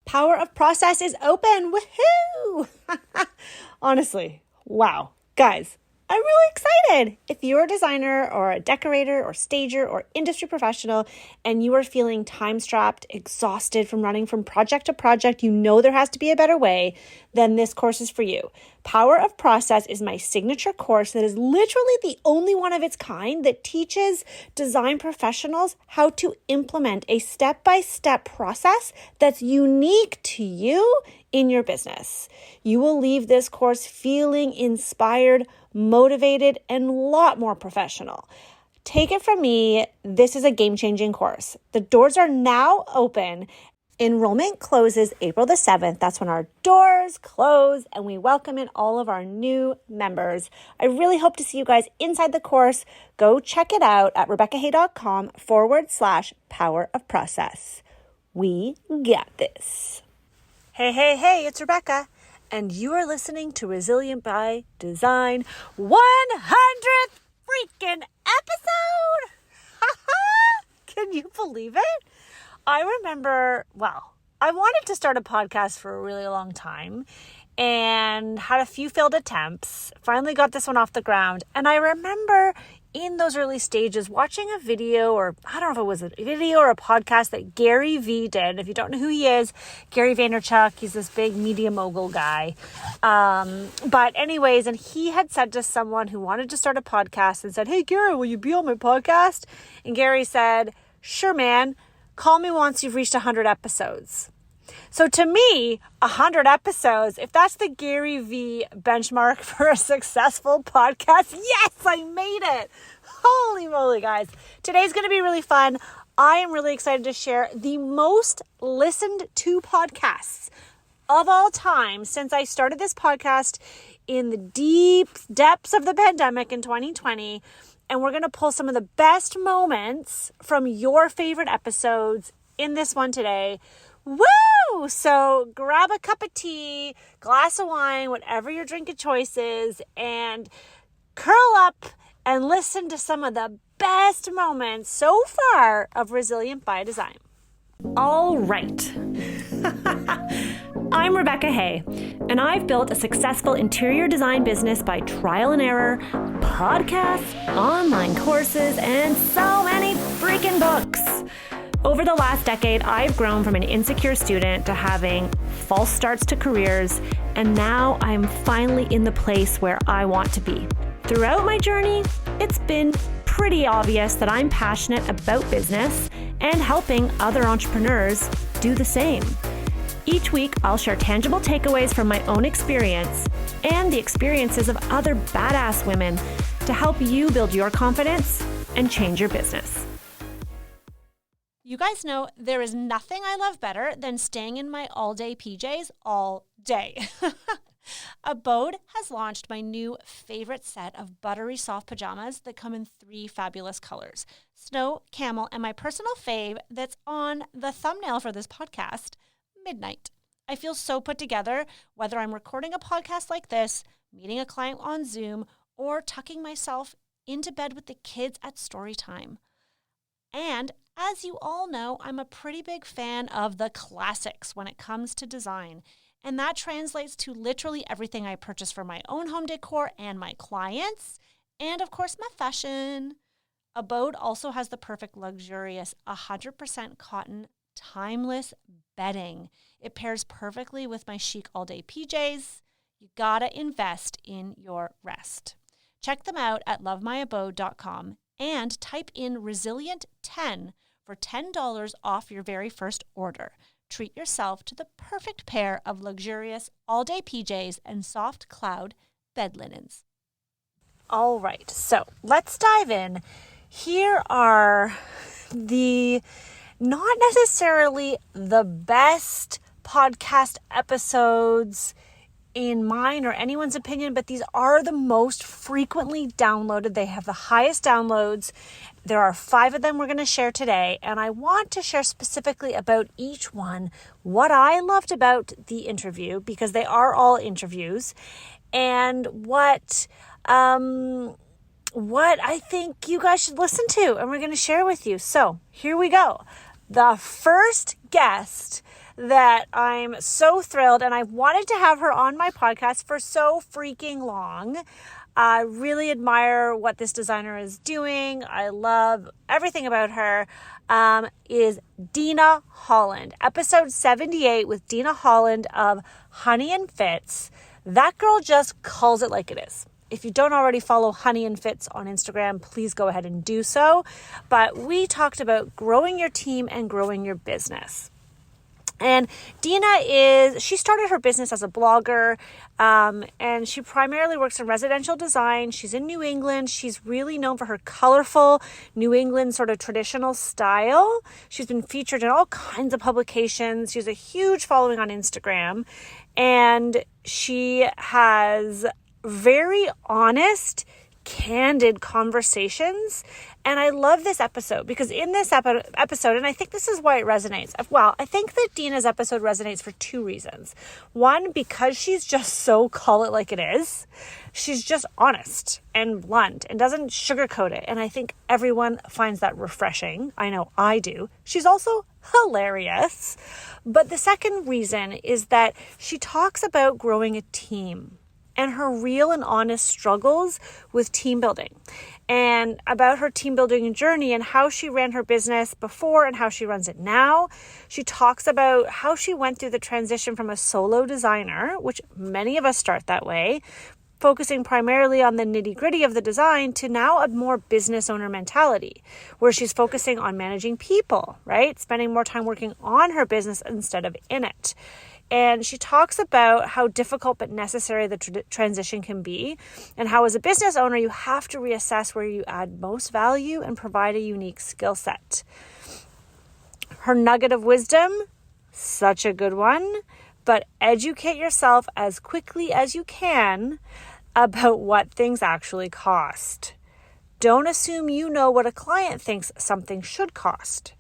Power of Process is open. Woohoo! Honestly, wow. Guys, I'm really excited. If you're a designer or a decorator or stager or industry professional and you are feeling time-strapped, exhausted from running from project to project, you know there has to be a better way, then this course is for you. Power of Process is my signature course that is literally the only one of its kind that teaches design professionals how to implement a step-by-step process that's unique to you in your business. You will leave this course feeling inspired, motivated, and a lot more professional. Take it from me, this is a game-changing course. The doors are now open. Enrollment closes April the 7th. That's when our doors close and we welcome in all of our new members. I really hope to see you guys inside the course. Go check it out at RebeccaHay.com/power of process. We got this. Hey, it's Rebecca, and you are listening to Resilient by Design 100th freaking episode! Can you believe it? I remember, I wanted to start a podcast for a really long time and had a few failed attempts, finally got this one off the ground, and I remember in those early stages watching a video, or I don't know if it was a video or a podcast that Gary V did. If you don't know who he is, Gary Vaynerchuk, he's this big media mogul guy. But anyways, and he had said to someone who wanted to start a podcast and said, "Hey Gary, will you be on my podcast?" And Gary said, "Sure, man. Call me once you've reached 100 episodes." So to me, 100 episodes, if that's the Gary V benchmark for a successful podcast, yes, I made it. Holy moly, guys. Today's going to be really fun. I am really excited to share the most listened to podcasts of all time since I started this podcast in the deep depths of the pandemic in 2020. And we're going to pull some of the best moments from your favorite episodes in this one today. Woo! So grab a cup of tea, glass of wine, whatever your drink of choice is, and curl up and listen to some of the best moments so far of Resilient by Design. All right. I'm Rebecca Hay, and I've built a successful interior design business by trial and error, podcasts, online courses, and so many freaking books. Over the last decade, I've grown from an insecure student to having false starts to careers, and now I'm finally in the place where I want to be. Throughout my journey, it's been pretty obvious that I'm passionate about business and helping other entrepreneurs do the same. Each week, I'll share tangible takeaways from my own experience and the experiences of other badass women to help you build your confidence and change your business. You guys know there is nothing I love better than staying in my all-day PJs all day. Abode has launched my new favorite set of buttery soft pajamas that come in 3 fabulous colors: snow, camel, and my personal fave that's on the thumbnail for this podcast, midnight. I feel so put together, whether I'm recording a podcast like this, meeting a client on Zoom, or tucking myself into bed with the kids at story time. And as you all know, I'm a pretty big fan of the classics when it comes to design. And that translates to literally everything I purchase for my own home decor and my clients, and of course my fashion. Abode also has the perfect luxurious 100% cotton timeless bedding. It pairs perfectly with my chic all-day PJs. You gotta invest in your rest. Check them out at lovemyabode.com and type in Resilient10 for $10 off your very first order. Treat yourself to the perfect pair of luxurious all-day PJs and soft cloud bed linens. All right, so let's dive in. Here are the not necessarily the best podcast episodes in mine or anyone's opinion, but these are the most frequently downloaded. They have the highest downloads. There are 5 of them we're going to share today, and I want to share specifically about each one, what I loved about the interview, because they are all interviews, and what I think you guys should listen to, and we're going to share with you. So here we go. The first guest that I'm so thrilled, and I wanted to have her on my podcast for so freaking long. I really admire what this designer is doing. I love everything about her. Is Dina Holland. Episode 78 with Dina Holland of Honey and Fits. That girl just calls it like it is. If you don't already follow Honey and Fits on Instagram, please go ahead and do so. But we talked about growing your team and growing your business. And Dina she started her business as a blogger, and she primarily works in residential design. She's in New England. She's really known for her colorful New England sort of traditional style. She's been featured in all kinds of publications. She has a huge following on Instagram, and she has very honest, candid conversations. And I love this episode because in this episode, and I think this is why it resonates. Well, I think that Dina's episode resonates for two reasons. One, because she's just so call it like it is. She's just honest and blunt and doesn't sugarcoat it. And I think everyone finds that refreshing. I know I do. She's also hilarious. But the second reason is that she talks about growing a team and her real and honest struggles with team building, and about her team building journey and how she ran her business before and how she runs it now. She talks about how she went through the transition from a solo designer, which many of us start that way, focusing primarily on the nitty-gritty of the design, to now a more business owner mentality, where she's focusing on managing people, right? Spending more time working on her business instead of in it. And she talks about how difficult but necessary the transition can be, and how as a business owner, you have to reassess where you add most value and provide a unique skill set. Her nugget of wisdom, such a good one, but educate yourself as quickly as you can about what things actually cost. Don't assume you know what a client thinks something should cost.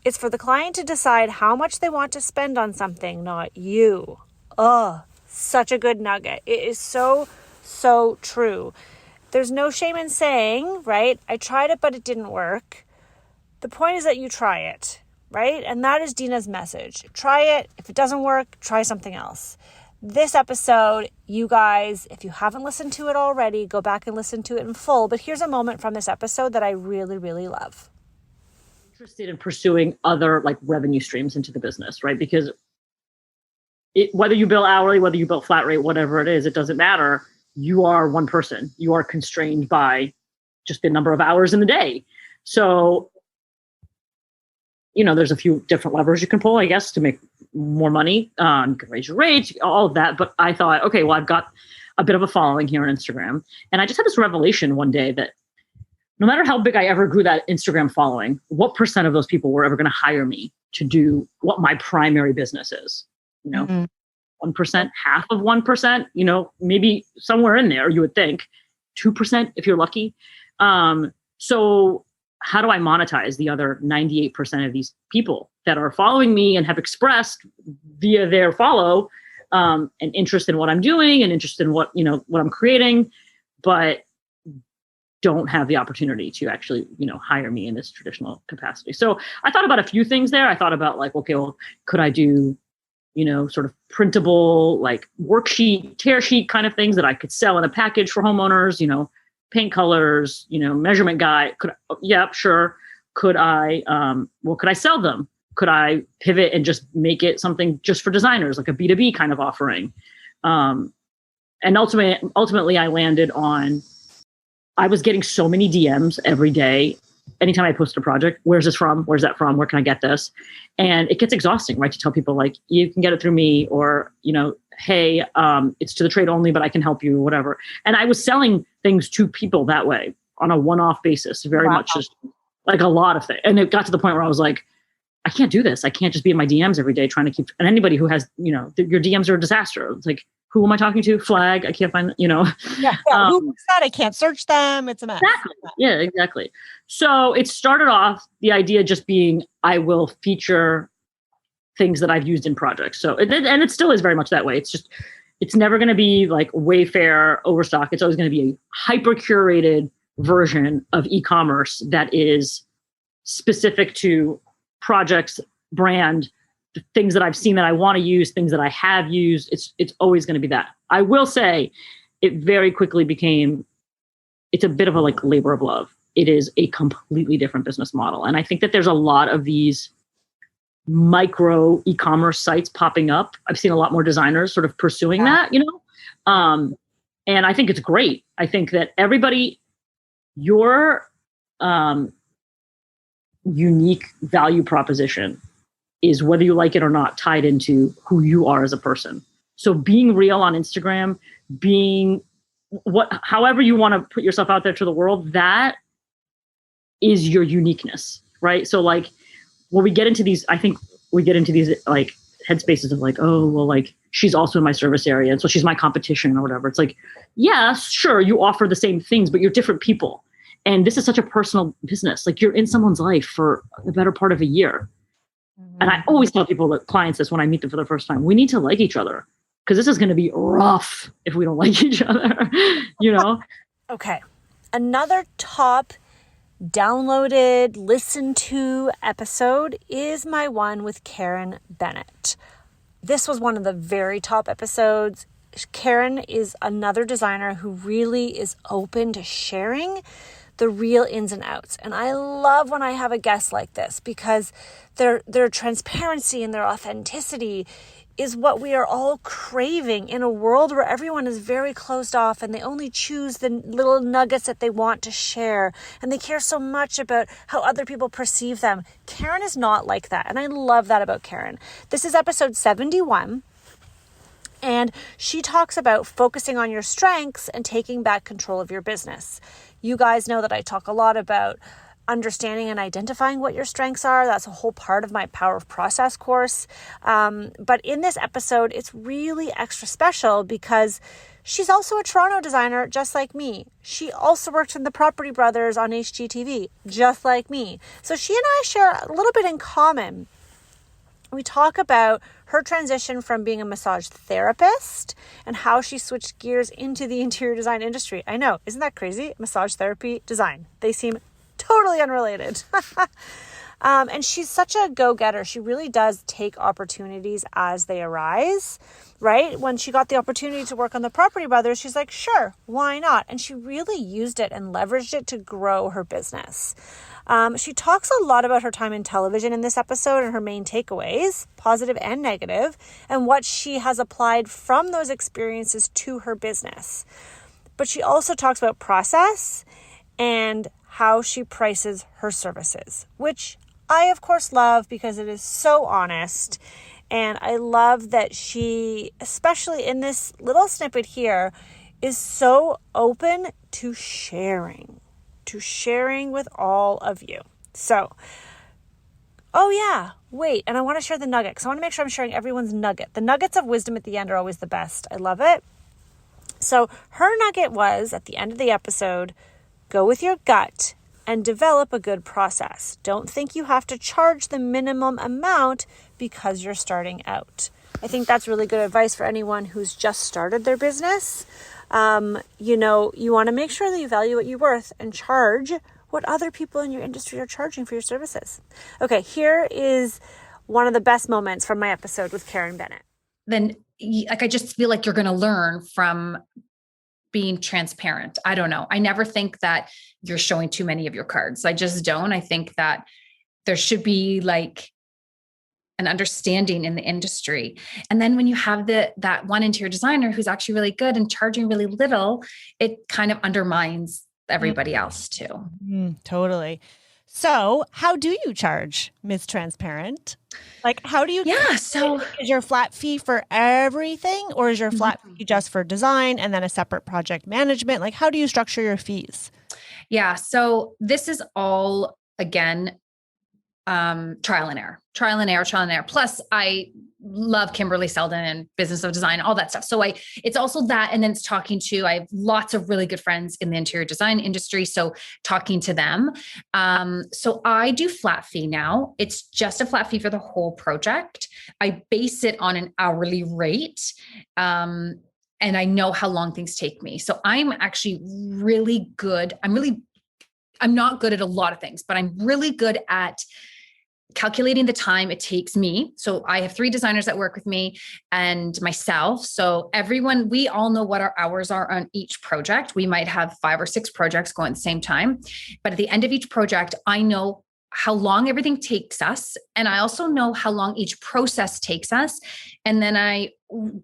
It's for the client to decide how much they want to spend on something, not you. Oh, such a good nugget. It is so, so true. There's no shame in saying, right, I tried it, but it didn't work. The point is that you try it, right? And that is Dina's message. Try it. If it doesn't work, try something else. This episode, you guys, if you haven't listened to it already, go back and listen to it in full. But here's a moment from this episode that I really, really love. Interested in pursuing other like revenue streams into the business, right? Because whether you bill hourly, whether you bill flat rate, whatever it is, it doesn't matter. You are one person. You are constrained by just the number of hours in the day. So, there's a few different levers you can pull, I guess, to make more money. You can raise your rates, all of that. But I thought, okay, well, I've got a bit of a following here on Instagram. And I just had this revelation one day that no matter how big I ever grew that Instagram following, what % of those people were ever going to hire me to do what my primary business is? 1%, half of 1%, maybe somewhere in there, you would think 2% if you're lucky. So how do I monetize the other 98% of these people that are following me and have expressed via their follow an interest in what I'm doing and interest in what I'm creating, but don't have the opportunity to actually, hire me in this traditional capacity. So I thought about a few things there. I thought about like, okay, well, could I do, sort of printable, like worksheet, tear sheet kind of things that I could sell in a package for homeowners, paint colors, measurement guide. Yeah, sure. Could I, could I sell them? Could I pivot and just make it something just for designers, like a B2B kind of offering? And ultimately I landed on, I was getting so many DMs every day. Anytime I post a project, where's this from? Where's that from? Where can I get this? And it gets exhausting, right? To tell people like, you can get it through me, or, hey, it's to the trade only, but I can help you, whatever. And I was selling things to people that way on a one-off basis, very much just like a lot of things. And it got to the point where I was like, I can't do this. I can't just be in my DMs every day trying to keep, and anybody who has, your DMs are a disaster. It's like, who am I talking to? Flag. I can't find, Yeah. Who said I can't search them? It's a mess. Exactly. Yeah, exactly. So it started off the idea just being, I will feature things that I've used in projects. So, and it still is very much that way. It's just, it's never going to be like Wayfair overstock. It's always going to be a hyper curated version of e-commerce that is specific to projects, brand, the things that I've seen that I want to use, things that I have used. It's always going to be that. I will say it very quickly became, it's a bit of a like labor of love. It is a completely different business model. And I think that there's a lot of these micro e-commerce sites popping up. I've seen a lot more designers sort of pursuing that, and I think it's great. I think that everybody, your unique value proposition is, whether you like it or not, tied into who you are as a person. So being real on Instagram, being however you want to put yourself out there to the world, that is your uniqueness, right? So like, when we get into these, I think we get into these like headspaces of like, oh, well, like she's also in my service area, and so she's my competition or whatever. It's like, yeah, sure, you offer the same things, but you're different people. And this is such a personal business. Like, you're in someone's life for the better part of a year. Mm-hmm. And I always tell clients this when I meet them for the first time: we need to like each other, because this is going to be rough if we don't like each other, Okay. Another top downloaded, listened to episode is my one with Karen Bennett. This was one of the very top episodes. Karen is another designer who really is open to sharing the real ins and outs. And I love when I have a guest like this, because their transparency and their authenticity is what we are all craving in a world where everyone is very closed off and they only choose the little nuggets that they want to share. And they care so much about how other people perceive them. Karen is not like that. And I love that about Karen. This is episode 71. And she talks about focusing on your strengths and taking back control of your business. You guys know that I talk a lot about understanding and identifying what your strengths are. That's a whole part of my Power of Process course. But in this episode, it's really extra special because she's also a Toronto designer, just like me. She also worked in the Property Brothers on HGTV, just like me. So she and I share a little bit in common. We talk about her transition from being a massage therapist and how she switched gears into the interior design industry. I know, isn't that crazy? Massage therapy, design. They seem totally unrelated. And she's such a go-getter. She really does take opportunities as they arise, right? When she got the opportunity to work on the Property Brothers, she's like, sure, why not? And she really used it and leveraged it to grow her business. She talks a lot about her time in television in this episode and her main takeaways, positive and negative, and what she has applied from those experiences to her business. But she also talks about process and how she prices her services, which I, of course, love because it is so honest. And I love that she, especially in this little snippet here, is so open to sharing with all of you. So, oh yeah, wait, and I want to share the nugget because I want to make sure I'm sharing everyone's nugget. The nuggets of wisdom at the end are always the best. I love it. So her nugget was, at the end of the episode, go with your gut and develop a good process. Don't think you have to charge the minimum amount because you're starting out. I think that's really good advice for anyone who's just started their business. You want to make sure that you value what you're worth and charge what other people in your industry are charging for your services. Okay, here is one of the best moments from my episode with Karen Bennett. Then, I just feel like you're going to learn from being transparent. I don't know. I never think that you're showing too many of your cards. I just don't. I think that there should be like an understanding in the industry. And then when you have that one interior designer who's actually really good and charging really little, it kind of undermines everybody else too. Totally. So how do you charge, Ms. Transparent? Like, how do you? Yeah. So is your flat fee for everything, or is your flat fee just for design and then a separate project management? Like, how do you structure your fees? Yeah. So this is all, again, trial and error. Plus I love Kimberly Seldon and Business of Design, all that stuff. So it's also that, and then it's I have lots of really good friends in the interior design industry. So talking to them. So I do flat fee now. It's just a flat fee for the whole project. I base it on an hourly rate. And I know how long things take me. So I'm actually really good. I'm not good at a lot of things, but I'm really good at calculating the time it takes me. So I have 3 designers that work with me and myself. So everyone, we all know what our hours are on each project. We might have 5 or 6 projects going at the same time, but at the end of each project, I know how long everything takes us. And I also know how long each process takes us. And then I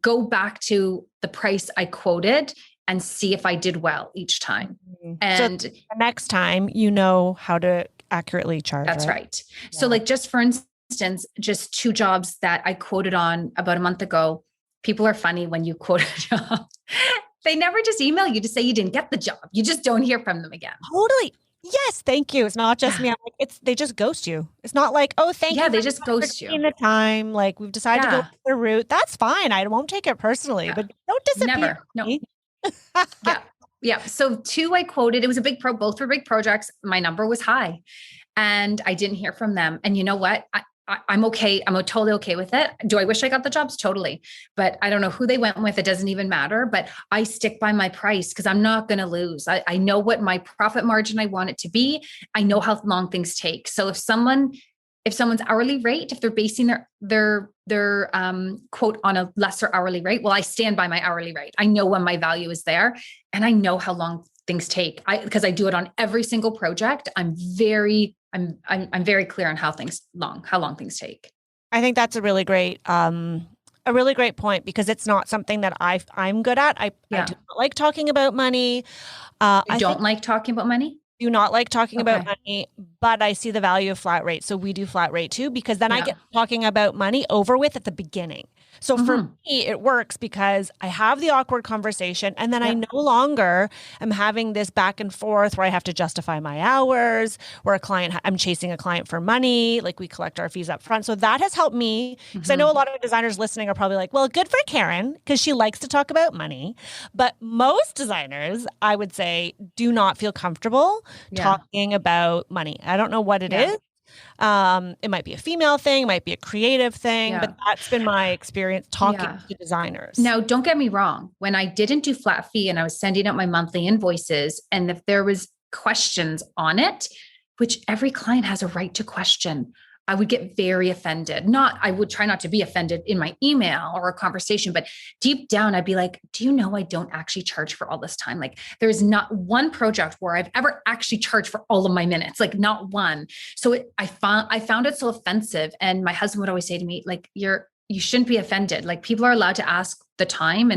go back to the price I quoted and see if I did well each time. And so the next time, you know how to accurately charge. That's right. Yeah. So like, just for instance, just 2 jobs that I quoted on about a month ago. People are funny when you quote a job. They never just email you to say you didn't get the job. You just don't hear from them again. Totally. Yes. Thank you. It's not just me. I'm like, they just ghost you. It's not like, oh, thank you. Yeah, they just ghost you. In the time, like we've decided to go the route. That's fine. I won't take it personally, but don't disappear. Never. No. Yeah. So 2 I quoted, it was a big both were big projects. My number was high and I didn't hear from them. And you know what? I'm okay. I'm totally okay with it. Do I wish I got the jobs? Totally. But I don't know who they went with. It doesn't even matter, but I stick by my price because I'm not going to lose. I know what my profit margin I want it to be. I know how long things take. So if someone's hourly rate, if they're basing their quote on a lesser hourly rate, well, I stand by my hourly rate. I know when my value is there and I know how long things take. Because I do it on every single project. I'm very clear on how long things take. I think that's a really great point because it's not something that I'm good at. I do not like talking about money. I don't like talking about money. Do not like talking about money, but I see the value of flat rate. So we do flat rate too, because then I get talking about money over with at the beginning. So for me, it works because I have the awkward conversation and then I no longer am having this back and forth where I have to justify my hours, where I'm chasing a client for money, like we collect our fees up front. So that has helped me because I know a lot of designers listening are probably like, well, good for Karen because she likes to talk about money. But most designers, I would say, do not feel comfortable talking about money. I don't know what it is. It might be a female thing, it might be a creative thing, but that's been my experience talking to designers. Now, don't get me wrong. When I didn't do flat fee and I was sending out my monthly invoices, and if there was questions on it, which every client has a right to question, I would get very offended. I would try not to be offended in my email or a conversation, but deep down, I'd be like, do you know I don't actually charge for all this time? Like there's not one project where I've ever actually charged for all of my minutes, like not one. So I found it so offensive. And my husband would always say to me, like, you shouldn't be offended. Like people are allowed to ask the time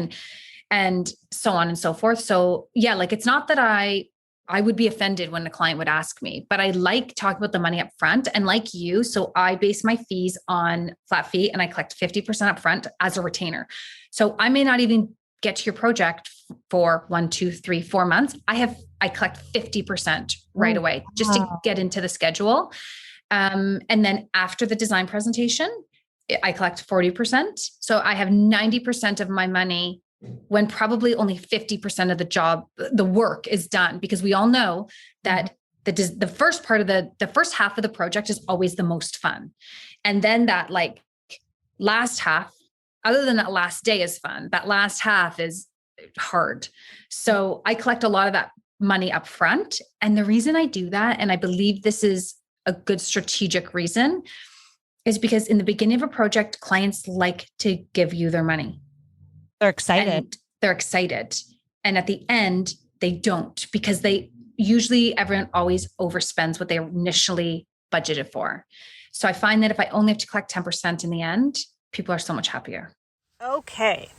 and so on and so forth. So yeah, like it's not that I would be offended when the client would ask me, but I like talking about the money up front and like you. So I base my fees on flat fee and I collect 50% up front as a retainer. So I may not even get to your project for 1, 2, 3, 4 months. I collect 50% right away just to get into the schedule. And then after the design presentation, I collect 40%. So I have 90% of my money when probably only 50% of the work is done, because we all know that the first part of the first half of the project is always the most fun. And then that like last half, other than that last day is fun, that last half is hard. So I collect a lot of that money up front. And the reason I do that, and I believe this is a good strategic reason, is because in the beginning of a project, clients like to give you their money. They're excited. And at the end, they don't, because everyone always overspends what they initially budgeted for. So I find that if I only have to collect 10% in the end, people are so much happier. Okay.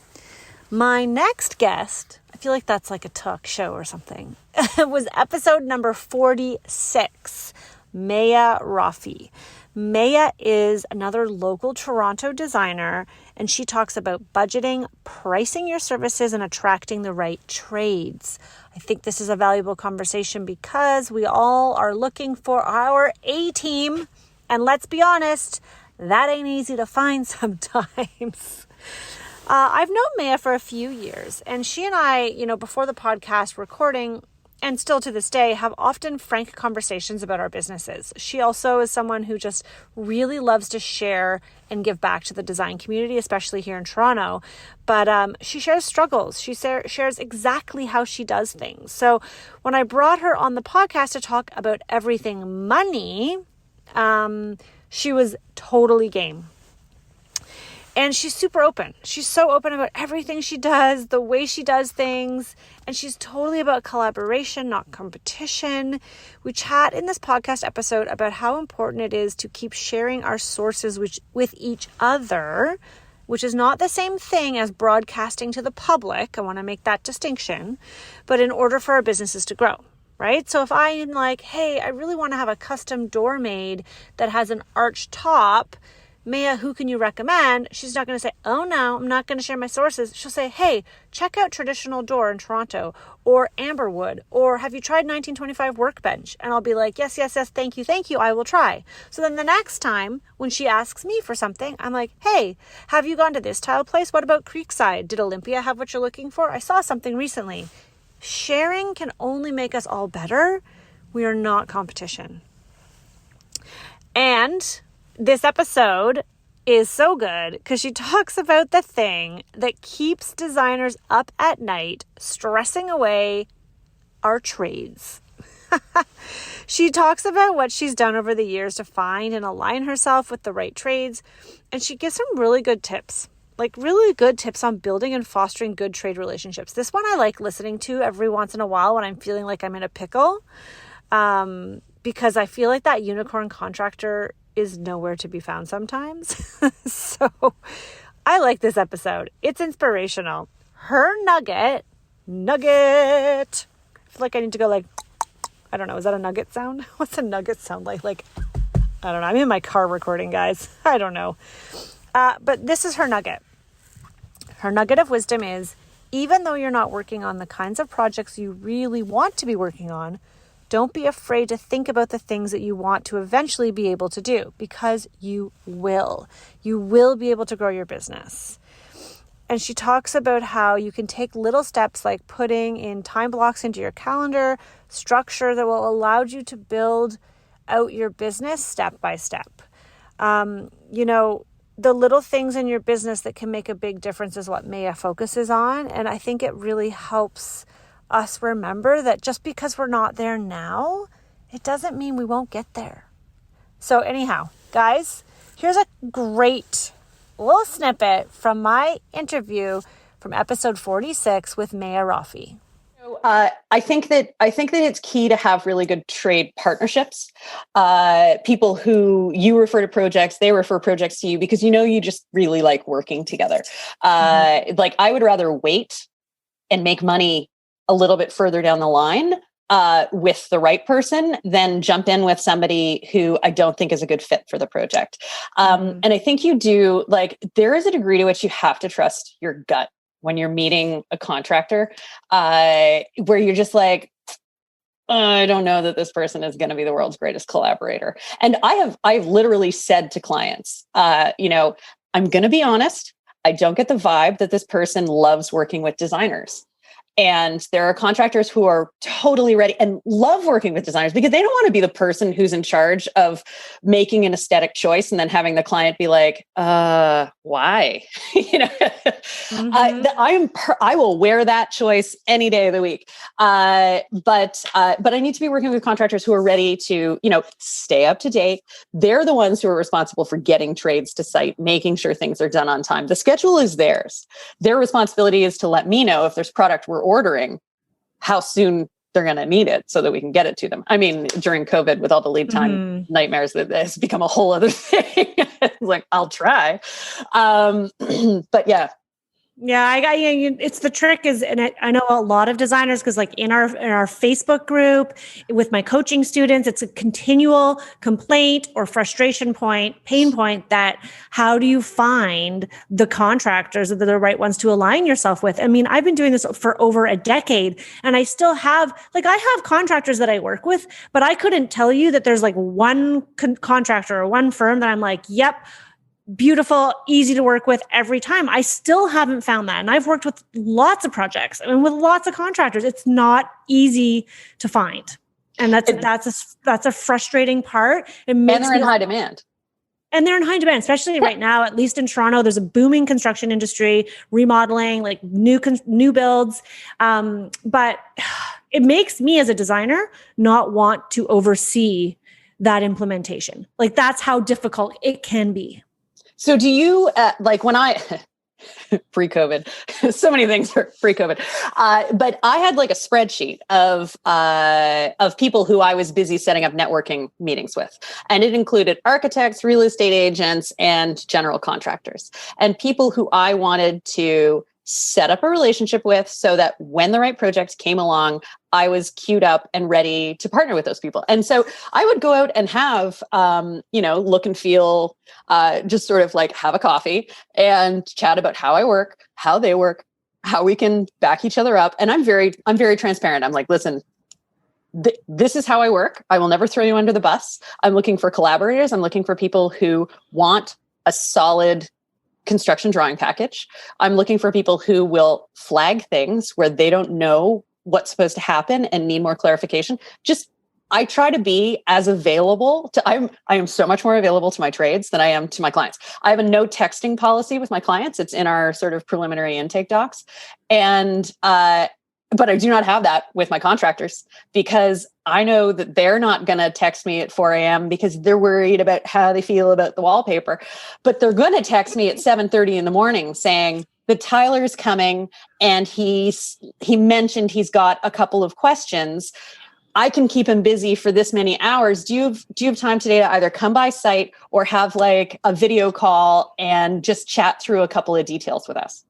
My next guest, I feel like that's like a talk show or something, was episode number 46, Maya Rafi. Maya is another local Toronto designer, and she talks about budgeting, pricing your services, and attracting the right trades. I think this is a valuable conversation because we all are looking for our A-team, and let's be honest, that ain't easy to find sometimes. I've known Maya for a few years, and she and I, before the podcast recording, and still to this day, have often frank conversations about our businesses. She also is someone who just really loves to share and give back to the design community, especially here in Toronto. But she shares struggles. She shares exactly how she does things. So when I brought her on the podcast to talk about everything money, she was totally game. And she's super open. She's so open about everything she does, the way she does things. And she's totally about collaboration, not competition. We chat in this podcast episode about how important it is to keep sharing our sources with each other, which is not the same thing as broadcasting to the public. I want to make that distinction. But in order for our businesses to grow, right? So if I'm like, hey, I really want to have a custom door made that has an arched top, Maya, who can you recommend? She's not going to say, oh no, I'm not going to share my sources. She'll say, hey, check out Traditional Door in Toronto, or Amberwood, or have you tried 1925 Workbench? And I'll be like, yes, thank you, I will try. So then the next time when she asks me for something, I'm like, hey, have you gone to this tile place? What about Creekside? Did Olympia have what you're looking for? I saw something recently. Sharing can only make us all better. We are not competition. And this episode is so good because she talks about the thing that keeps designers up at night, stressing away our trades. She talks about what she's done over the years to find and align herself with the right trades. And she gives some really good tips, like really good tips on building and fostering good trade relationships. This one I like listening to every once in a while when I'm feeling like I'm in a pickle, because I feel like that unicorn contractor is nowhere to be found sometimes. So I like this episode. It's inspirational. Her nugget. I feel like I need to go like, I don't know. Is that a nugget sound? What's a nugget sound like? Like, I don't know. I'm in my car recording, guys. I don't know. But this is her nugget. Her nugget of wisdom is, even though you're not working on the kinds of projects you really want to be working on, don't be afraid to think about the things that you want to eventually be able to do, because you will. You will be able to grow your business. And she talks about how you can take little steps like putting in time blocks into your calendar, structure that will allow you to build out your business step by step. The little things in your business that can make a big difference is what Maya focuses on. And I think it really helps us remember that just because we're not there now, it doesn't mean we won't get there. So anyhow, guys, here's a great little snippet from my interview from episode 46 with Maya Rafi. I think that it's key to have really good trade partnerships. People who you refer to projects, they refer projects to you because you just really like working together. Like I would rather wait and make money a little bit further down the line with the right person than jump in with somebody who I don't think is a good fit for the project. And I think there is a degree to which you have to trust your gut when you're meeting a contractor, where you're just like, I don't know that this person is going to be the world's greatest collaborator. And I've literally said to clients, I'm going to be honest. I don't get the vibe that this person loves working with designers. And there are contractors who are totally ready and love working with designers because they don't want to be the person who's in charge of making an aesthetic choice and then having the client be like, why? I will wear that choice any day of the week. But I need to be working with contractors who are ready to, stay up to date. They're the ones who are responsible for getting trades to site, making sure things are done on time. The schedule is theirs. Their responsibility is to let me know if there's product we're ordering, how soon they're going to need it so that we can get it to them. I mean, during COVID with all the lead time nightmares, that has become a whole other thing. Like, I'll try. But yeah. Yeah, I got you. It's the trick is, and I know a lot of designers because, like in our Facebook group with my coaching students, it's a continual complaint or frustration point, pain point. That how do you find the contractors that are the right ones to align yourself with? I mean, I've been doing this for over a decade, and I still have I have contractors that I work with, but I couldn't tell you that there's like one contractor or one firm that I'm like, yep, beautiful, easy to work with every time. I still haven't found that. And I've worked with lots of projects and with lots of contractors. It's not easy to find. And that's a frustrating part. And they're in high demand. And they're in high demand, especially right now, at least in Toronto. There's a booming construction industry, remodeling, like new builds. But it makes me as a designer not want to oversee that implementation. Like that's how difficult it can be. So do you, like when I, pre-COVID, so many things were pre-COVID, but I had like a spreadsheet of people who I was busy setting up networking meetings with. And it included architects, real estate agents, and general contractors, and people who I wanted to set up a relationship with so that when the right project came along, I was queued up and ready to partner with those people. And so I would go out and have, look and feel, just sort of like have a coffee and chat about how I work, how they work, how we can back each other up. And I'm very transparent. I'm like, listen, this is how I work. I will never throw you under the bus. I'm looking for collaborators. I'm looking for people who want a solid construction drawing package. I'm looking for people who will flag things where they don't know what's supposed to happen and need more clarification. I try to be as available to, I am so much more available to my trades than I am to my clients. I have a no texting policy with my clients. It's in our sort of preliminary intake docs. And, but I do not have that with my contractors because I know that they're not going to text me at 4 a.m. because they're worried about how they feel about the wallpaper. But they're going to text me at 7:30 in the morning saying that Tyler's coming and he mentioned he's got a couple of questions. I can keep him busy for this many hours. Do you have time today to either come by site or have like a video call and just chat through a couple of details with us?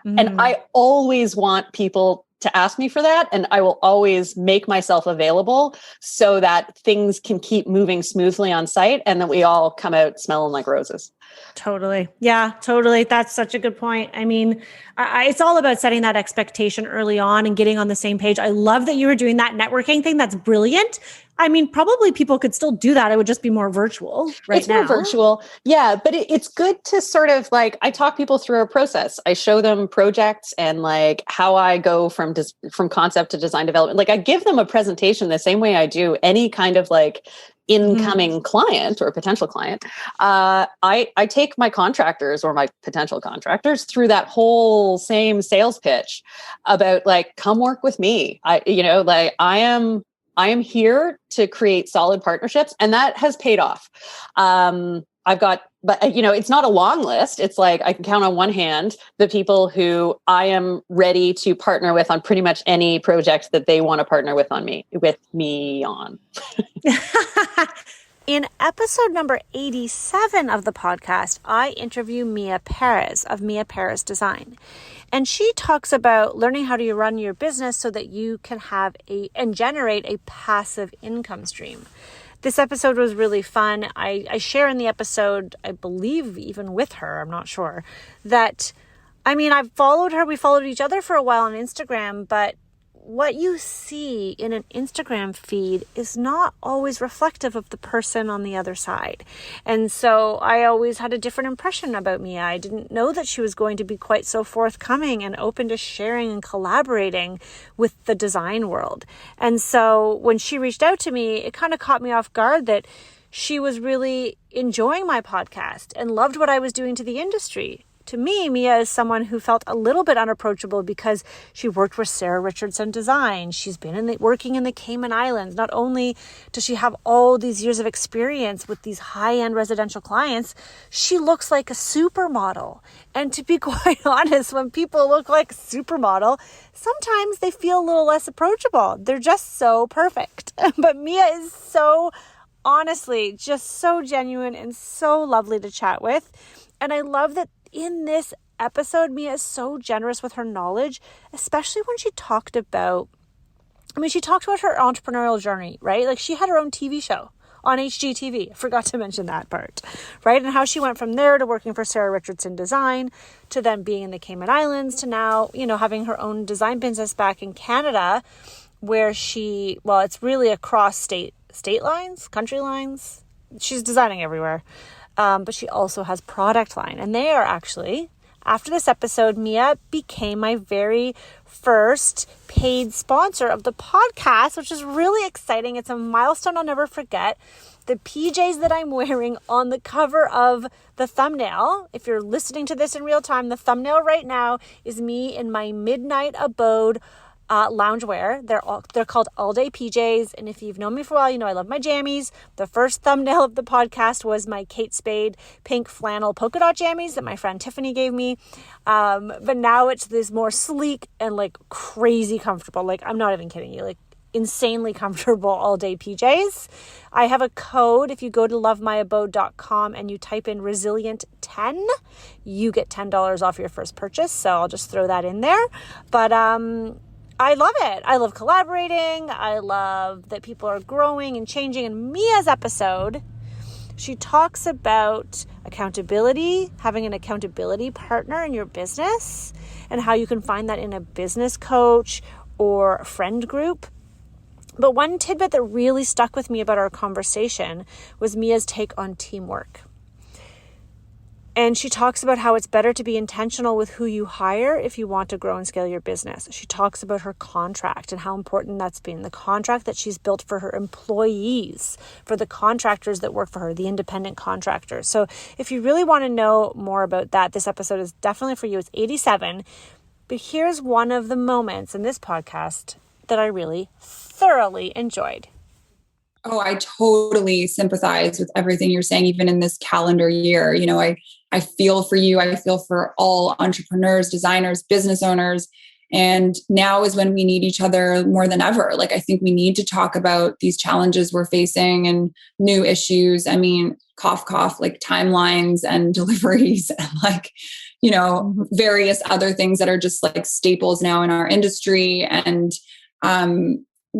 Mm. And I always want people to ask me for that. And I will always make myself available so that things can keep moving smoothly on site and that we all come out smelling like roses. Totally. Yeah, totally. That's such a good point. I mean, it's all about setting that expectation early on and getting on the same page. I love that you were doing that networking thing. That's brilliant. I mean, probably people could still do that. It would just be more virtual right now. It's more virtual. Yeah. But it's good to sort of like, I talk people through a process. I show them projects and like how I go from concept to design development. Like I give them a presentation the same way I do any kind of like incoming client or potential client. I take my contractors or my potential contractors through that whole same sales pitch about like, come work with me. I am here to create solid partnerships, and that has paid off. It's not a long list. It's like I can count on one hand the people who I am ready to partner with on pretty much any project that they want to partner with me on. In episode number 87 of the podcast, I interview Mia Perez of Mia Perez Design. And she talks about learning how to run your business so that you can have and generate a passive income stream. This episode was really fun. I share in the episode, I believe even with her, I'm not sure, that, I mean, I've followed her. We followed each other for a while on Instagram, but what you see in an Instagram feed is not always reflective of the person on the other side. And so I always had a different impression about Mia. I didn't know that she was going to be quite so forthcoming and open to sharing and collaborating with the design world. And so when she reached out to me, it kind of caught me off guard that she was really enjoying my podcast and loved what I was doing to the industry. To me, Mia is someone who felt a little bit unapproachable because she worked with Sarah Richardson Design. She's been working in the Cayman Islands. Not only does she have all these years of experience with these high-end residential clients, she looks like a supermodel. And to be quite honest, when people look like a supermodel, sometimes they feel a little less approachable. They're just so perfect. But Mia is so, honestly, just so genuine and so lovely to chat with. And I love that in this episode, Mia is so generous with her knowledge, especially when she talked about her entrepreneurial journey, right? Like she had her own TV show on HGTV. I forgot to mention that part, right? And how she went from there to working for Sarah Richardson Design to then being in the Cayman Islands to now, having her own design business back in Canada where it's really across state lines, country lines. She's designing everywhere. But she also has product line. And they are actually, after this episode, Mia became my very first paid sponsor of the podcast, which is really exciting. It's a milestone I'll never forget. The PJs that I'm wearing on the cover of the thumbnail, if you're listening to this in real time, the thumbnail right now is me in my midnight abode loungewear. They're called All Day PJs. And if you've known me for a while, you know I love my jammies. The first thumbnail of the podcast was my Kate Spade pink flannel polka dot jammies that my friend Tiffany gave me. But now it's this more sleek and like crazy comfortable. Like, I'm not even kidding you. Like, insanely comfortable all day PJs. I have a code. If you go to lovemyabode.com and you type in resilient10, you get $10 off your first purchase. So I'll just throw that in there. But I love it. I love collaborating. I love that people are growing and changing. And Mia's episode, she talks about accountability, having an accountability partner in your business, and how you can find that in a business coach or a friend group. But one tidbit that really stuck with me about our conversation was Mia's take on teamwork. And she talks about how it's better to be intentional with who you hire if you want to grow and scale your business. She talks about her contract and how important that's been. The contract that she's built for her employees, for the contractors that work for her, the independent contractors. So if you really want to know more about that, this episode is definitely for you. It's 87. But here's one of the moments in this podcast that I really thoroughly enjoyed. Oh, I totally sympathize with everything you're saying, even in this calendar year. You know, I feel for you. I feel for all entrepreneurs, designers, business owners. And now is when we need each other more than ever. Like, I think we need to talk about these challenges we're facing and new issues. I mean, cough, cough, like timelines and deliveries and like, you know, various other things that are just like staples now in our industry. And,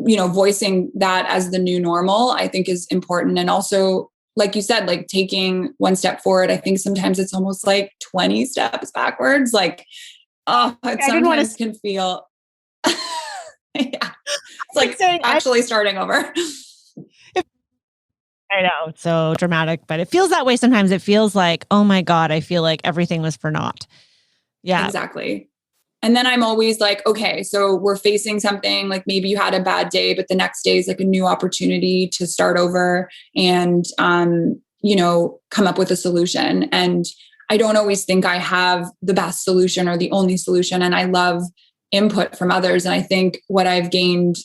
you know, voicing that as the new normal, I think is important. And also, like you said, like taking one step forward, I think sometimes it's almost like 20 steps backwards. Like, oh, it sometimes can feel, yeah, it's like actually starting over. I know, it's so dramatic, but it feels that way sometimes. It feels like, oh my God, I feel like everything was for naught. Yeah, exactly. And then I'm always like, okay, so we're facing something, like maybe you had a bad day, but the next day is like a new opportunity to start over and, you know, come up with a solution. And I don't always think I have the best solution or the only solution. And I love input from others. And I think what I've gained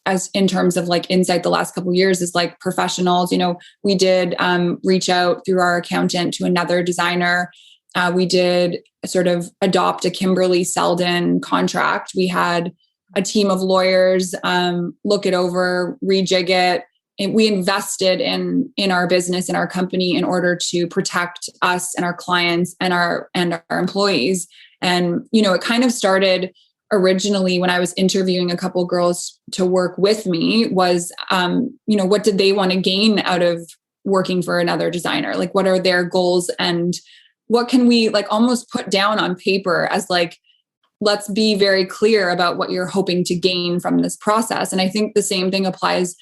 as in terms of like insight the last couple of years is like professionals. You know, we did reach out through our accountant to another designer. We did sort of adopt a Kimberly Seldon contract. We had a team of lawyers look it over, rejig it. And we invested in our business and our company in order to protect us and our clients and our employees. And, you know, it kind of started originally when I was interviewing a couple of girls to work with me was, you know, what did they want to gain out of working for another designer? Like, what are their goals and what can we like almost put down on paper as like, let's be very clear about what you're hoping to gain from this process. And I think the same thing applies,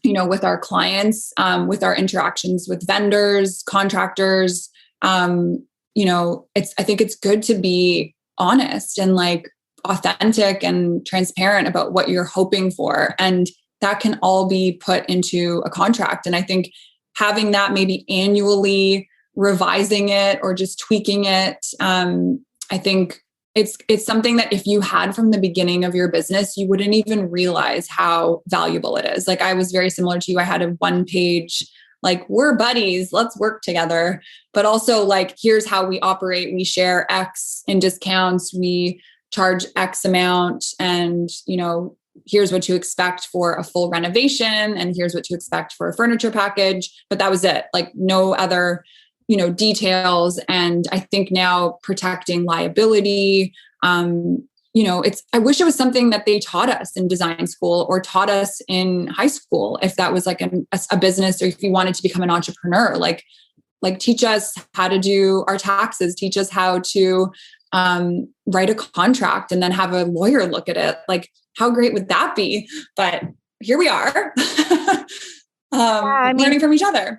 you know, with our clients, with our interactions with vendors, contractors. You know, I think it's good to be honest and like authentic and transparent about what you're hoping for. And that can all be put into a contract. And I think having that maybe annually revising it or just tweaking it. I think it's something that if you had from the beginning of your business, you wouldn't even realize how valuable it is. Like I was very similar to you. I had a 1-page, like we're buddies, let's work together. But also like, here's how we operate. We share X in discounts. We charge X amount and, you know, here's what to expect for a full renovation. And here's what to expect for a furniture package. But that was it. Like no other, you know, details. And I think now protecting liability, you know, I wish it was something that they taught us in design school or taught us in high school. If that was like a business or if you wanted to become an entrepreneur, like teach us how to do our taxes, teach us how to write a contract and then have a lawyer look at it. Like how great would that be? But here we are learning from each other.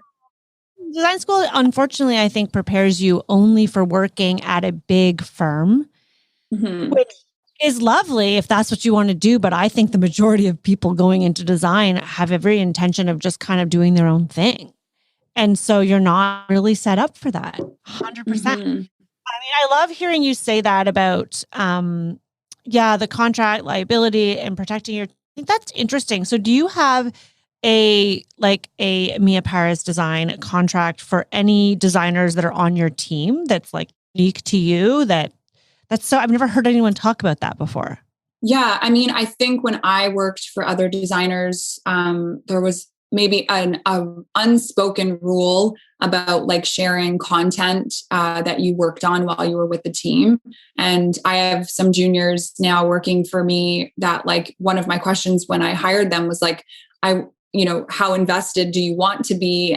Design school, unfortunately, I think prepares you only for working at a big firm, which is lovely if that's what you want to do. But I think the majority of people going into design have every intention of just kind of doing their own thing. And so you're not really set up for that 100%. I mean, I love hearing you say that about, the contract liability and protecting your, I think that's interesting. So do you have a Mia Paris design contract for any designers that are on your team that's like unique to you? That's so, I've never heard anyone talk about that before. Yeah. I mean, I think when I worked for other designers, there was maybe an unspoken rule about like sharing content that you worked on while you were with the team. And I have some juniors now working for me that like one of my questions when I hired them was like, how invested do you want to be?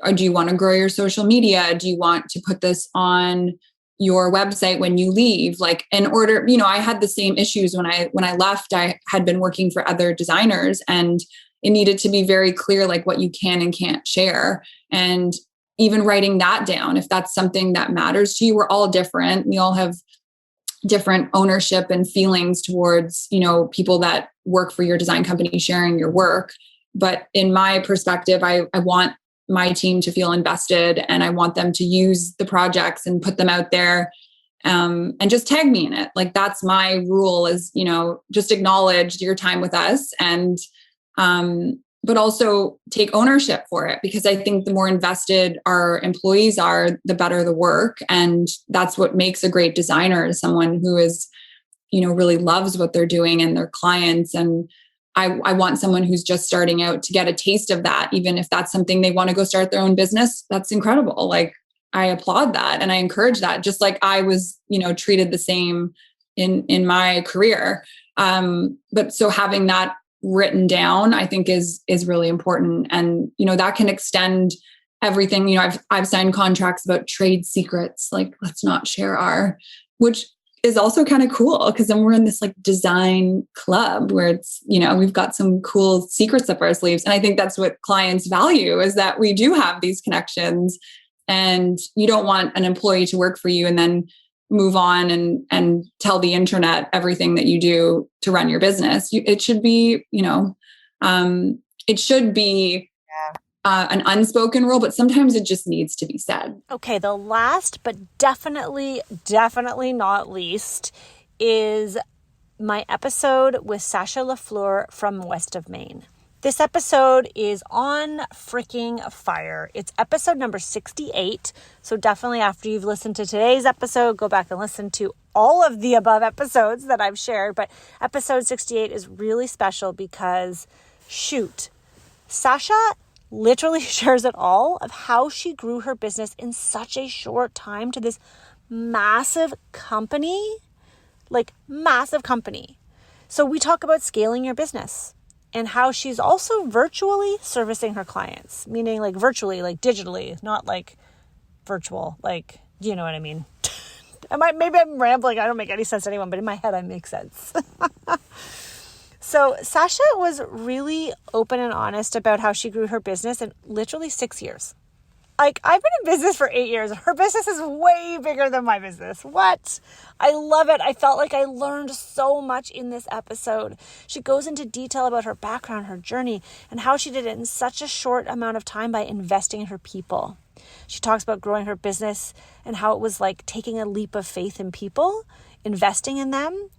Or do you want to grow your social media? Do you want to put this on your website when you leave? Like in order, I had the same issues when I left. I had been working for other designers and it needed to be very clear, like what you can and can't share. And even writing that down, if that's something that matters to you, we're all different. We all have different ownership and feelings towards, people that work for your design company sharing your work. But in my perspective, I want my team to feel invested and I want them to use the projects and put them out there and just tag me in it. Like that's my rule is, just acknowledge your time with us and but also take ownership for it, because I think the more invested our employees are, the better the work. And that's what makes a great designer, is someone who is, really loves what they're doing and their clients. And I want someone who's just starting out to get a taste of that. Even if that's something they want to go start their own business, that's incredible. Like I applaud that and I encourage that, just like I was, treated the same in my career. But so having that written down, I think is really important. And, that can extend everything. I've signed contracts about trade secrets, like let's not share which is also kind of cool, because then we're in this like design club where it's, we've got some cool secrets up our sleeves. And I think that's what clients value, is that we do have these connections, and you don't want an employee to work for you and then move on and tell the internet everything that you do to run your business. It should be, it should be an unspoken rule, but sometimes it just needs to be said. Okay, the last, but definitely not least, is my episode with Sasha Lafleur from West of Maine. This episode is on freaking fire. It's episode number 68. So definitely after you've listened to today's episode, go back and listen to all of the above episodes that I've shared. But episode 68 is really special because, Sasha literally shares it all of how she grew her business in such a short time to this massive company. So we talk about scaling your business, and how she's also virtually servicing her clients, meaning like virtually, like digitally, not like virtual, like, you know what I mean? Maybe I'm rambling. I don't make any sense to anyone, but in my head, I make sense. So Sasha was really open and honest about how she grew her business in literally 6 years. Like, I've been in business for 8 years. Her business is way bigger than my business. What? I love it. I felt like I learned so much in this episode. She goes into detail about her background, her journey, and how she did it in such a short amount of time by investing in her people. She talks about growing her business and how it was like taking a leap of faith in people, investing in them,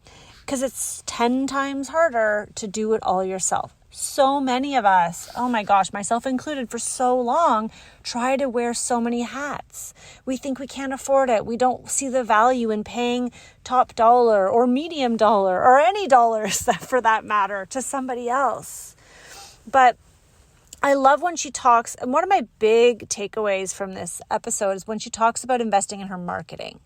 because it's 10 times harder to do it all yourself. So many of us, oh my gosh, myself included, for so long, try to wear so many hats. We think we can't afford it. We don't see the value in paying top dollar or medium dollar or any dollars for that matter to somebody else. But I love when she talks, and one of my big takeaways from this episode is when she talks about investing in her marketing.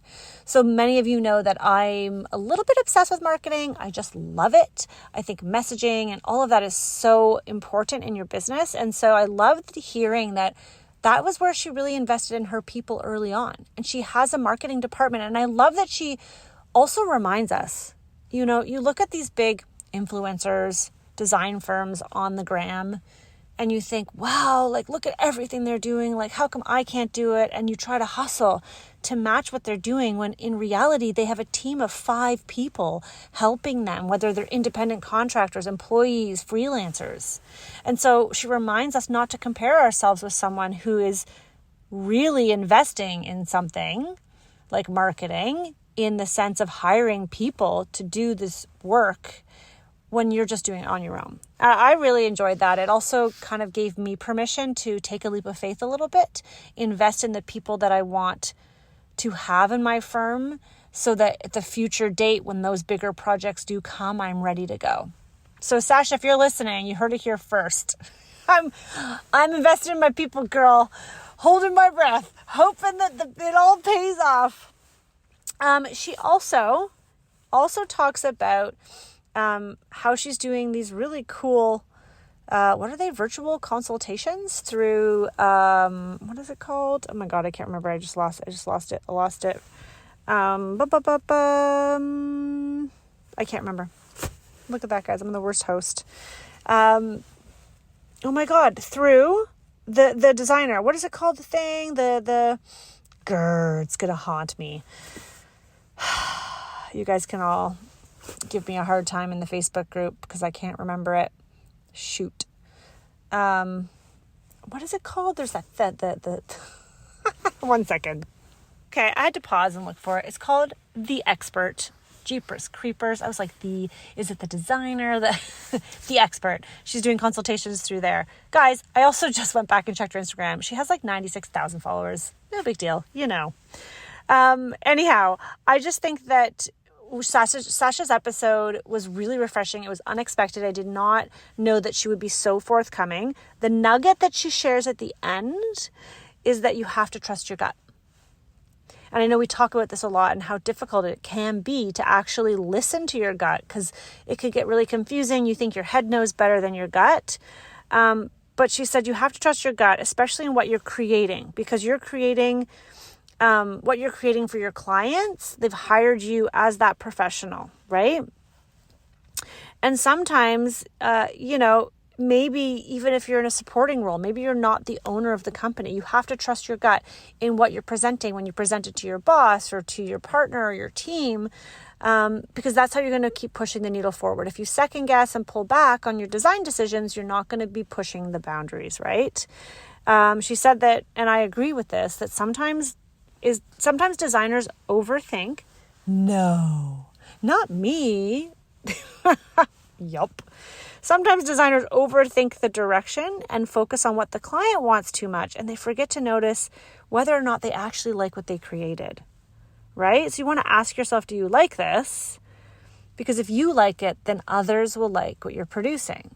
So many of you know that I'm a little bit obsessed with marketing. I just love it. I think messaging and all of that is so important in your business. And so I loved hearing that was where she really invested in her people early on. And she has a marketing department. And I love that she also reminds us, you look at these big influencers, design firms on the gram, and you think, wow, like, look at everything they're doing. Like, how come I can't do it? And you try to hustle to match what they're doing, when in reality, they have a team of 5 people helping them, whether they're independent contractors, employees, freelancers. And so she reminds us not to compare ourselves with someone who is really investing in something like marketing in the sense of hiring people to do this work when you're just doing it on your own. I really enjoyed that. It also kind of gave me permission to take a leap of faith a little bit, invest in the people that I want to have in my firm so that at the future date, when those bigger projects do come, I'm ready to go. So Sasha, if you're listening, you heard it here first. I'm invested in my people, girl, holding my breath, hoping that it all pays off. She also talks about how she's doing these really cool, what are they, virtual consultations through, what is it called? Oh my God, I can't remember. I just lost it. I can't remember. Look at that, guys. I'm the worst host. Oh my God, through the designer. What is it called? The thing, it's going to haunt me. You guys can all give me a hard time in the Facebook group because I can't remember it. Shoot. What is it called? There's the 1 second. Okay, I had to pause and look for it. It's called The Expert. Jeepers creepers. I was like, is it the designer? The Expert. She's doing consultations through there. Guys, I also just went back and checked her Instagram. She has like 96,000 followers. No big deal, you know. Anyhow, I just think that Sasha's episode was really refreshing. It was unexpected. I did not know that she would be so forthcoming. The nugget that she shares at the end is that you have to trust your gut. And I know we talk about this a lot and how difficult it can be to actually listen to your gut because it could get really confusing. You think your head knows better than your gut. But she said you have to trust your gut, especially in what you're creating, because you're creating what you're creating for your clients. They've hired you as that professional, right? And sometimes, maybe even if you're in a supporting role, maybe you're not the owner of the company. You have to trust your gut in what you're presenting when you present it to your boss or to your partner or your team, because that's how you're going to keep pushing the needle forward. If you second guess and pull back on your design decisions, you're not going to be pushing the boundaries, right? She said that, and I agree with this, that sometimes designers overthink. No, not me. Yup. Sometimes designers overthink the direction and focus on what the client wants too much, and they forget to notice whether or not they actually like what they created, right? So you want to ask yourself, do you like this? Because if you like it, then others will like what you're producing.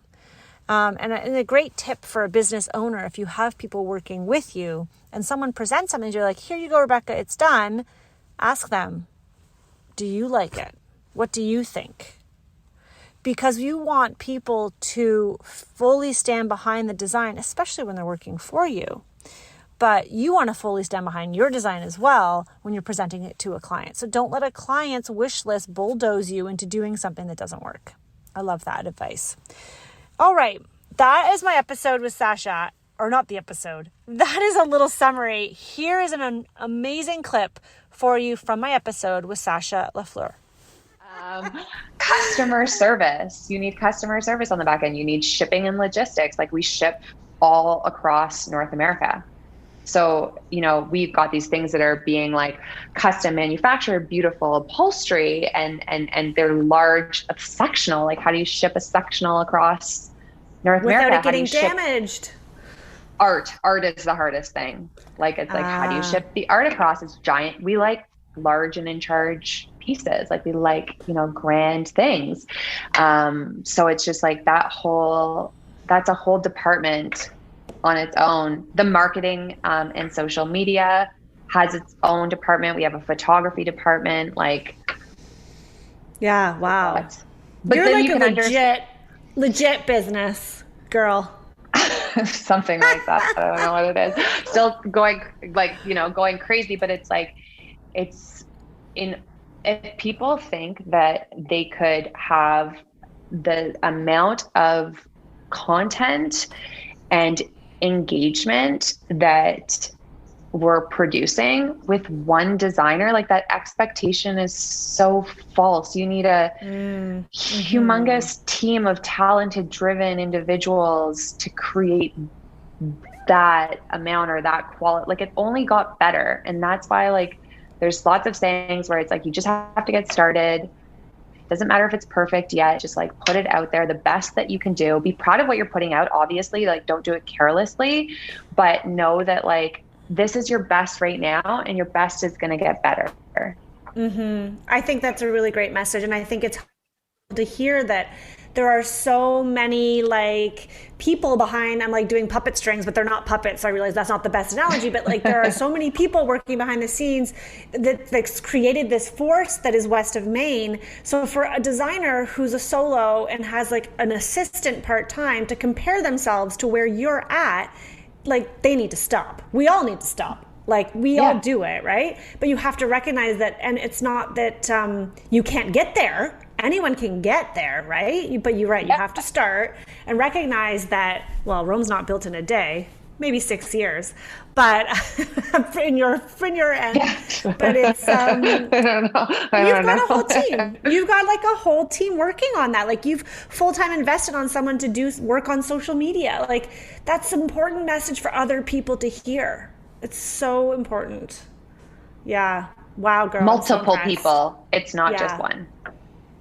And a great tip for a business owner, if you have people working with you and someone presents something, you're like, here you go, Rebecca, it's done. Ask them, do you like it? What do you think? Because you want people to fully stand behind the design, especially when they're working for you. But you want to fully stand behind your design as well when you're presenting it to a client. So don't let a client's wish list bulldoze you into doing something that doesn't work. I love that advice. All right, that is my episode with Sasha, or not the episode. That is a little summary. Here is an amazing clip for you from my episode with Sasha Lafleur. Customer service. You need customer service on the back end. You need shipping and logistics. Like we ship all across North America. So, we've got these things that are being like custom manufactured, beautiful upholstery, and they're large, sectional. Like how do you ship a sectional across North America? Without it getting damaged. Art is the hardest thing. Like it's like, how do you ship the art across? It's giant. We like large and in charge pieces. Like we like, grand things. So it's just like that's a whole department on its own. The marketing and social media has its own department. We have a photography department. Yeah, wow. But you're then like a legit business girl. Something like that. I don't know what it is. Still going going crazy, but it's like, if people think that they could have the amount of content and engagement that we're producing with one designer, like that expectation is so false. You need a humongous team of talented, driven individuals to create that amount or that quality. Like it only got better. And that's why there's lots of sayings where it's like, you just have to get started. Doesn't matter if it's perfect yet, just like put it out there, the best that you can do. Be proud of what you're putting out, obviously, like don't do it carelessly, but know that like, this is your best right now and your best is going to get better. I think that's a really great message. And I think it's to hear that there are so many like people behind, I'm like doing puppet strings, but they're not puppets. I realize that's not the best analogy, but like there are so many people working behind the scenes that's created this force that is west of Maine. So for a designer who's a solo and has like an assistant part-time to compare themselves to where you're at, like they need to stop. We all need to stop. Like we all do it, right? But you have to recognize that, and it's not that you can't get there. Anyone can get there, right? But you're right, you have to start and recognize that, well, Rome's not built in a day, maybe 6 years, but in your end, but it's, I don't know. You've got a whole team. You've got like a whole team working on that. Like you've full-time invested on someone to do work on social media. Like that's an important message for other people to hear. It's so important. Yeah. Wow, girl. Multiple people. It's not just one.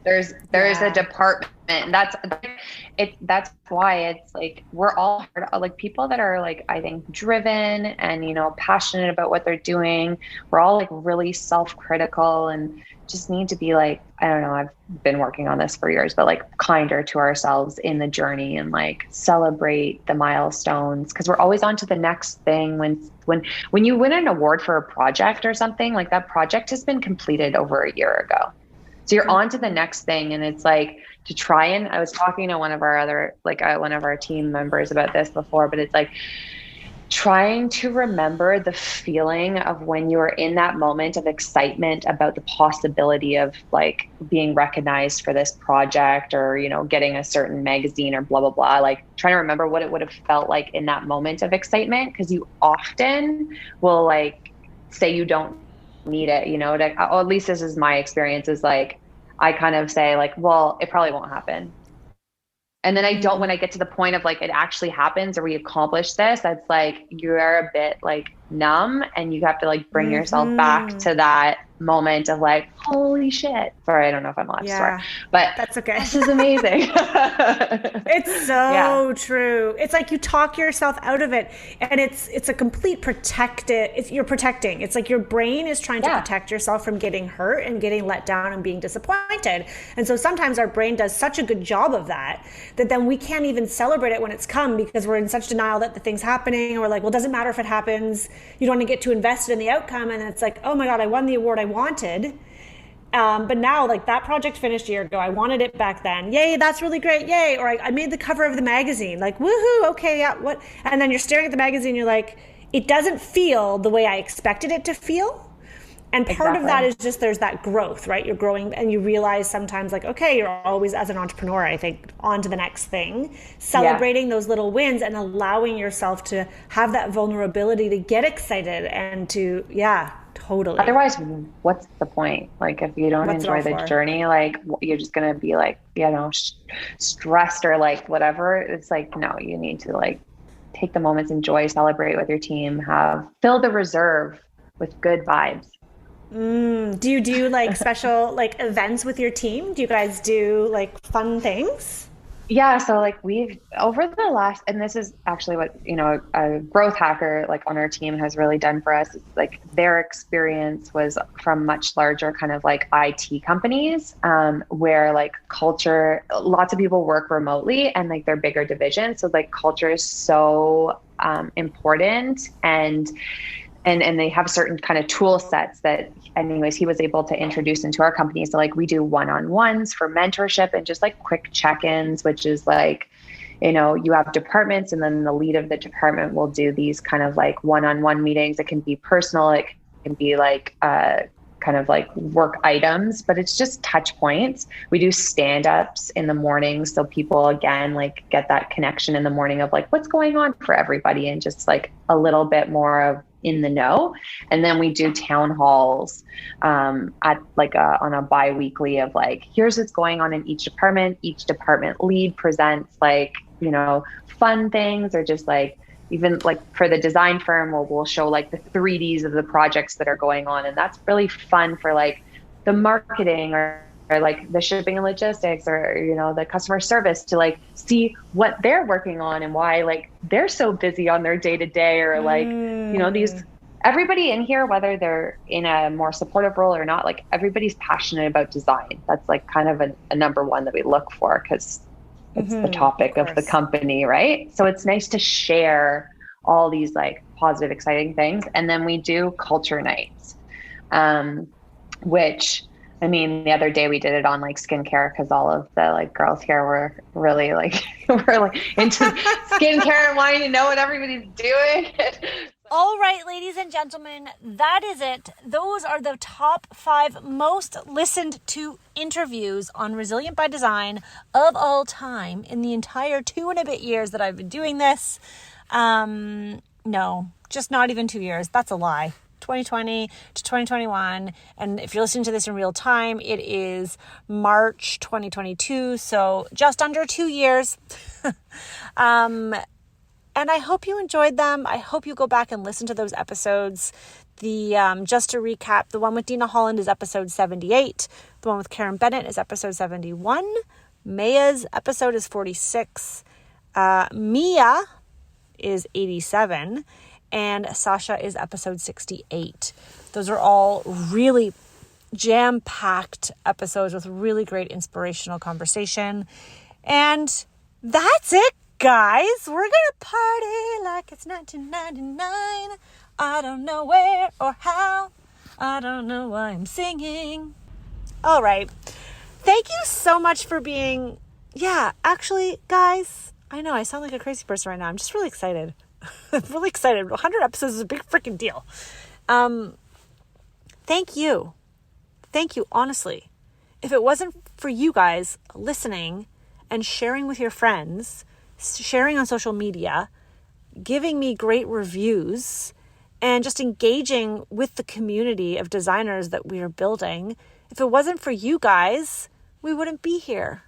There's a department. That's why it's like we're all like people that are like, I think, driven and, you know, passionate about what they're doing. We're all like really self-critical and just need to be like, I don't know, I've been working on this for years, but like kinder to ourselves in the journey and like celebrate the milestones, because we're always on to the next thing. When you win an award for a project or something, like that project has been completed over a year ago. So you're on to the next thing. And it's like to try and, I was talking to one of our team members about this before, but it's like trying to remember the feeling of when you were in that moment of excitement about the possibility of like being recognized for this project or, you know, getting a certain magazine or blah, blah, blah, like trying to remember what it would have felt like in that moment of excitement. Cause you often will like say you don't need it, you know, or at least this is my experience, is like I kind of say like, well, it probably won't happen. And then I don't, when I get to the point of like it actually happens or we accomplish this, that's like you're a bit like numb and you have to like bring yourself back to that moment of like, holy shit. Sorry, I don't know if I'm allowed to swear, but that's okay. This is amazing. It's so true. It's like you talk yourself out of it, and it's a complete you're protecting. It's like your brain is trying to protect yourself from getting hurt and getting let down and being disappointed. And so sometimes our brain does such a good job of that then we can't even celebrate it when it's come, because we're in such denial that the thing's happening. And we're like, well, it doesn't matter if it happens. You don't want to get too invested in the outcome. And it's like, oh my God, I won the award I wanted. But now like that project finished a year ago. I wanted it back then. Yay, that's really great. Yay. Or I made the cover of the magazine. Like, woohoo. Okay. Yeah. What? And then you're staring at the magazine. You're like, it doesn't feel the way I expected it to feel. And part of that is just there's that growth, right? You're growing and you realize sometimes like, okay, you're always, as an entrepreneur, I think, on to the next thing, celebrating those little wins and allowing yourself to have that vulnerability to get excited and to, totally. Otherwise, what's the point? Like if you don't enjoy the journey, like you're just going to be like, you know, stressed or like whatever. It's like, no, you need to like take the moments, enjoy, celebrate with your team, fill the reserve with good vibes. Do you do like special like events with your team? Do you guys do like fun things? Yeah. So like we've over the last, and this is actually what, you know, a growth hacker like on our team has really done for us. It's like their experience was from much larger kind of like IT companies, where like culture, lots of people work remotely and like they're bigger divisions. So like culture is so important and they have certain kind of tool sets that anyways, he was able to introduce into our company. So like we do one-on-ones for mentorship and just like quick check-ins, which is like, you know, you have departments and then the lead of the department will do these kind of like one-on-one meetings. It can be personal. It can be like kind of like work items, but it's just touch points. We do stand-ups in the morning. So people again, like get that connection in the morning of like, what's going on for everybody and just like a little bit more of in the know. And then we do town halls at like on a bi-weekly of like, here's what's going on in each department. Each department lead presents like, you know, fun things or just like even like for the design firm, we'll show like the 3Ds of the projects that are going on. And that's really fun for like the marketing or like the shipping and logistics or, you know, the customer service to like see what they're working on and why like they're so busy on their day to day, or like, you know, everybody in here, whether they're in a more supportive role or not, like everybody's passionate about design. That's like kind of a number one that we look for, because it's the topic of the company, right? So it's nice to share all these like positive, exciting things. And then we do culture nights, which, I mean, the other day we did it on like skincare, because all of the like girls here were really like, we're like into skincare and wanting to know what everybody's doing. All right, ladies and gentlemen, that is it. Those are the top 5 most listened to interviews on Resilient by Design of all time in the entire 2 and a bit years that I've been doing this. No, just not even 2 years. That's a lie. 2020 to 2021. And if you're listening to this in real time, it is March 2022. So just under 2 years. And I hope you enjoyed them. I hope you go back and listen to those episodes. Just to recap, the one with Dina Holland is episode 78. The one with Karen Bennett is episode 71. Maya's episode is 46. Mia is 87. And Sasha is episode 68. Those are all really jam-packed episodes with really great inspirational conversation. And that's it, guys. We're gonna party like it's 1999. I don't know where or how. I don't know why I'm singing. All right. Thank you so much for being... Yeah, actually, guys, I know I sound like a crazy person right now. I'm just really excited. I'm really excited. 100 episodes is a big freaking deal. Thank you. Thank you, honestly. If it wasn't for you guys listening and sharing with your friends, sharing on social media, giving me great reviews, and just engaging with the community of designers that we are building, if it wasn't for you guys, we wouldn't be here.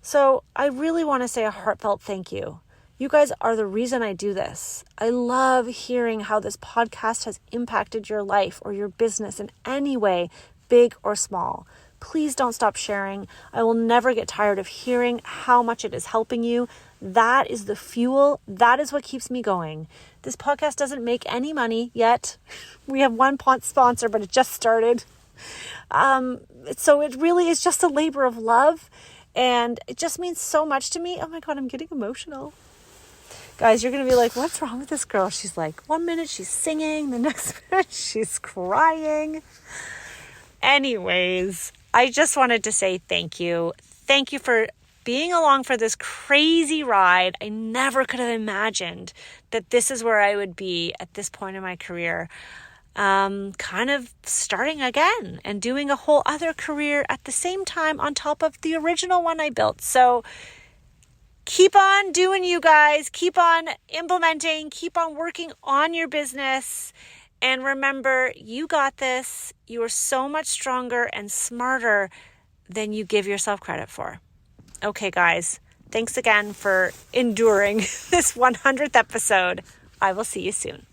So I really want to say a heartfelt thank you. You guys are the reason I do this. I love hearing how this podcast has impacted your life or your business in any way, big or small. Please don't stop sharing. I will never get tired of hearing how much it is helping you. That is the fuel. That is what keeps me going. This podcast doesn't make any money yet. We have one sponsor, but it just started. So it really is just a labor of love. And it just means so much to me. Oh my God, I'm getting emotional. Guys, you're going to be like, what's wrong with this girl? She's like, 1 minute she's singing, the next minute she's crying. Anyways, I just wanted to say thank you. Thank you for being along for this crazy ride. I never could have imagined that this is where I would be at this point in my career. Kind of starting again and doing a whole other career at the same time on top of the original one I built. So keep on doing, you guys. Keep on implementing. Keep on working on your business. And remember, you got this. You are so much stronger and smarter than you give yourself credit for. Okay, guys. Thanks again for enduring this 100th episode. I will see you soon.